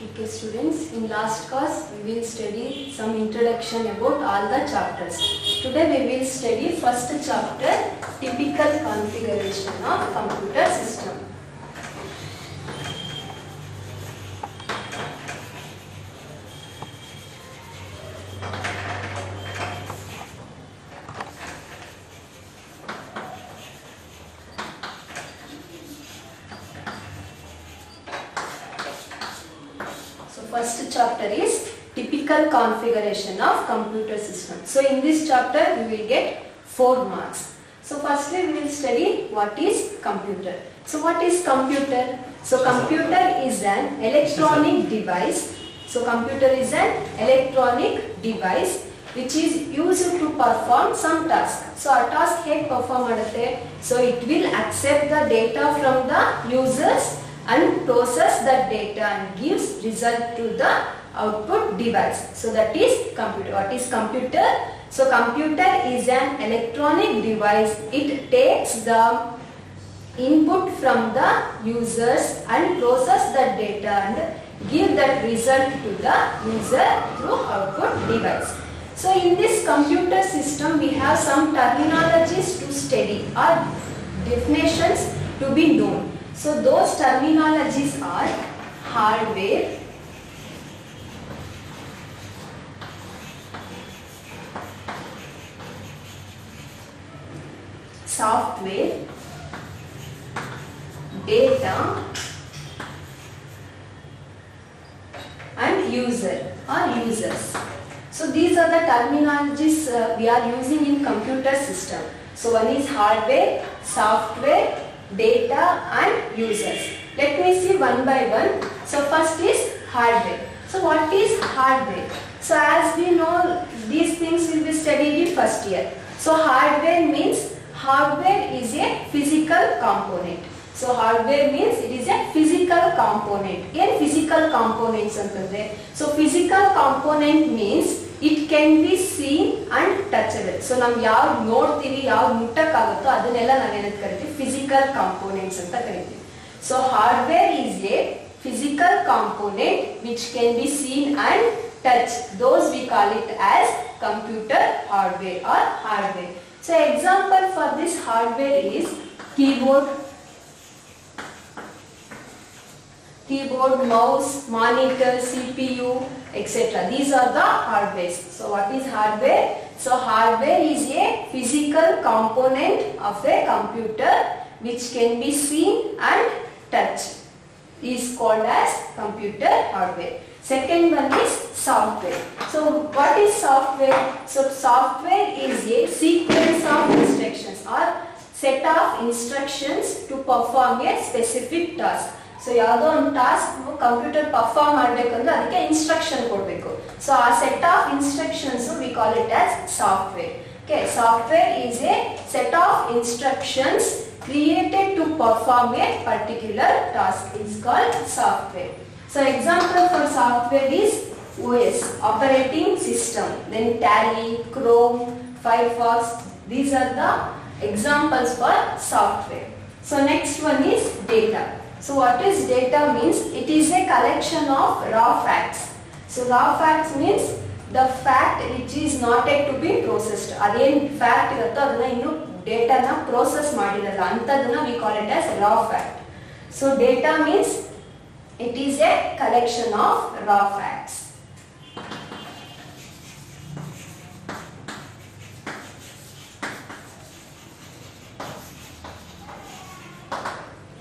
Okay students, in last class we will study some introduction about all the chapters. Today we will study first chapter, typical configuration of computer system. First chapter is typical configuration of computer system. So in this chapter we will get 4 marks. So firstly we will study what is computer. So what is computer? So computer is an electronic device. So computer is an electronic device which is used to perform some task. So a task ಹೇಗೆ perform ಮಾಡುತ್ತೆ? So it will accept the data from the users and process that data and gives result to the output device. So that is computer. What is computer? So computer is an electronic device. It takes the input from the users and process that data and give that result to the user through output device. So in this computer system we have some terminologies to study or definitions to be known. So those terminologies are hardware, software, data and user or users. So these are the terminologies we are using in computer system. So one is hardware, software, data and users. Let me see one by one. So first is hardware. So what is hardware? So as we know, these things will be studied in first year. So hardware means hardware is a physical component. So hardware means it is a physical component. Here physical components antandre. So physical component means it can be seen and touchable. So ನಾವು ಯಾವುದು ನೋಡ್ತೀವಿ ಯಾವುದು ಮುಟ್ಟಕ್ಕಾಗುತ್ತೋ ಅದನ್ನೆಲ್ಲ ನಾವು ಏನಂತ ಕರಿತೀವಿ physical components ಅಂತ ಕರಿತೀವಿ. So hardware is a physical component which can be seen and touched. Those we call it as computer hardware or hardware. So example for this hardware is keyboard, mouse, monitor, CPU, etc. These are the hardwares. So what is hardware? So hardware is a physical component of a computer which can be seen and touched. Is called as computer hardware. Second one is software. So what is software? So software is a sequence of instructions or set of instructions to perform a specific task. So ಯಾವುದೋ ಒಂದು task computer perform ಮಾಡಬೇಕಂದ್ರೆ ಅದಕ್ಕೆ instruction ಕೊಡಬೇಕು. So ಆ set of instructions we call it as software. Okay, software is A set of instructions created to perform a particular task is called software. So example for software is OS, operating system, then Tally, Chrome, Firefox. These are the examples for software. So next one is data. So what is data means? It is a collection of raw facts. So raw facts means the fact which is not yet to be processed. Aden fact iruttho adana innu data na process madidalla antadana we call it as raw fact. So data means it is a collection of raw facts.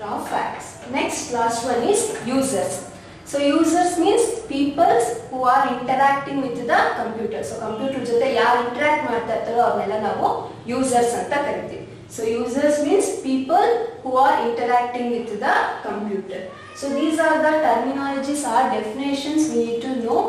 Raw facts. Next, last one is users. So users means people who are interacting with the computer. So computer ಜೊತೆ ಯಾರು interact ಮಾಡ್ತಾ ಇರ್ತಾರೋ ಅವನ್ನೆಲ್ಲ ನಾವು users ಅಂತ ಕರಿತೀವಿ. So users means people who are interacting with the computer. So these are the terminologies or definitions we need to know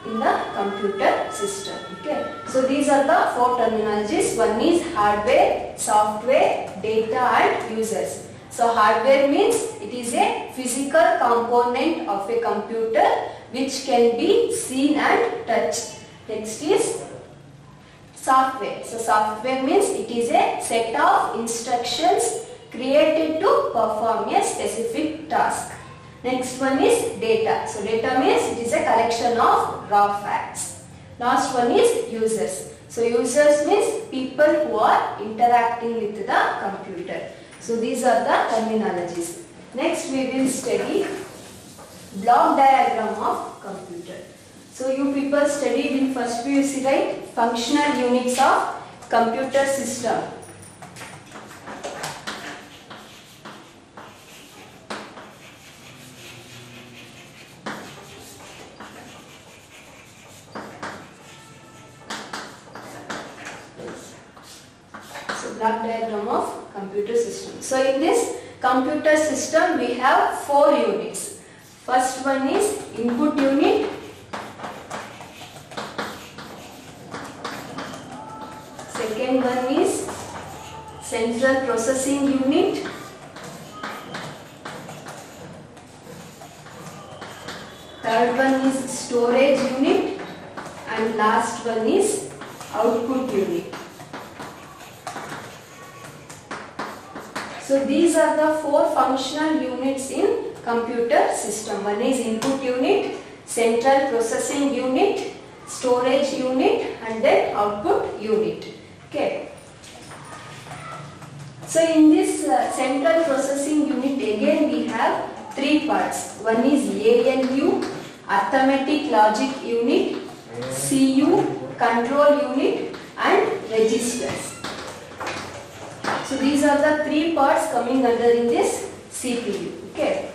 in the computer system. Okay. So these are the 4 terminologies. One is hardware, software, data and users. So hardware means it is a physical component of a computer which can be seen and touched. Next is software. So software means it is a set of instructions created to perform a specific task. Next one is data. So data means it is a collection of raw facts. Last one is users. So users means people who are interacting with the computer. So these are the terminologies. Next we will study block diagram of computer. So you people studied in first PUC, right? Functional units of computer system. Block diagram of computer system. So in this computer system we have 4 units. First one is input unit. Second one is central processing unit. Third one is storage unit. And last one is output unit. So these are the 4 functional units in computer system. One is input unit, central processing unit, storage unit and then output unit. Okay. So in this central processing unit again we have 3 parts. One is ALU, arithmetic logic unit, CU, control unit and registers. So these are the 3 parts coming under in this CPU. Okay.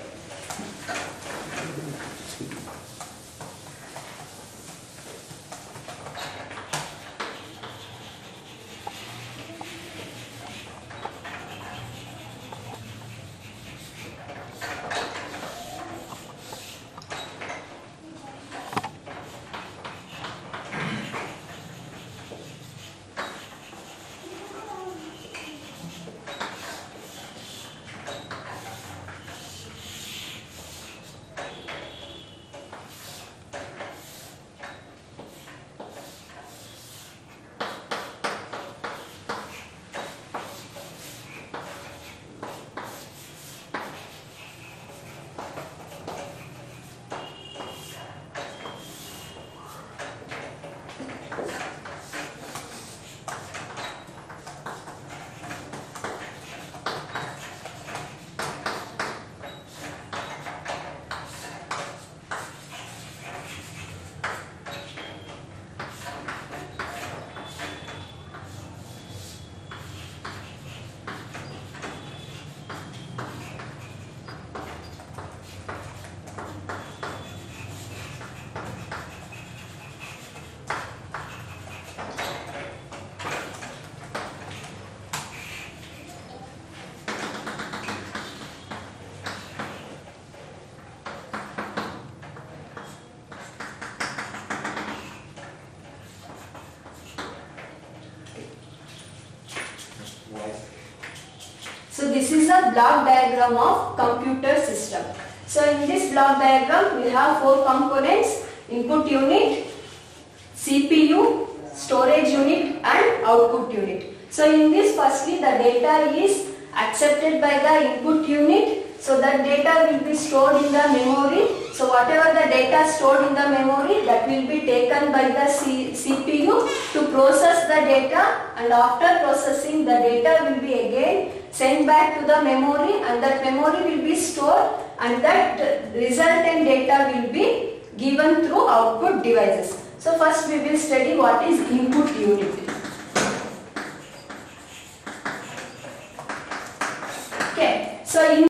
So this is a block diagram of computer system. So in this block diagram we have 4 components: input unit, CPU, storage unit and output unit. So in this firstly the data is accepted by the input unit. So that data will be stored in the memory. So whatever the data stored in the memory, that will be taken by the CPU to process the data, and after processing the data will be again sent back to the memory, and that memory will be stored, and that resultant data will be given through output devices. So first we will study what is input unit. Okay. So in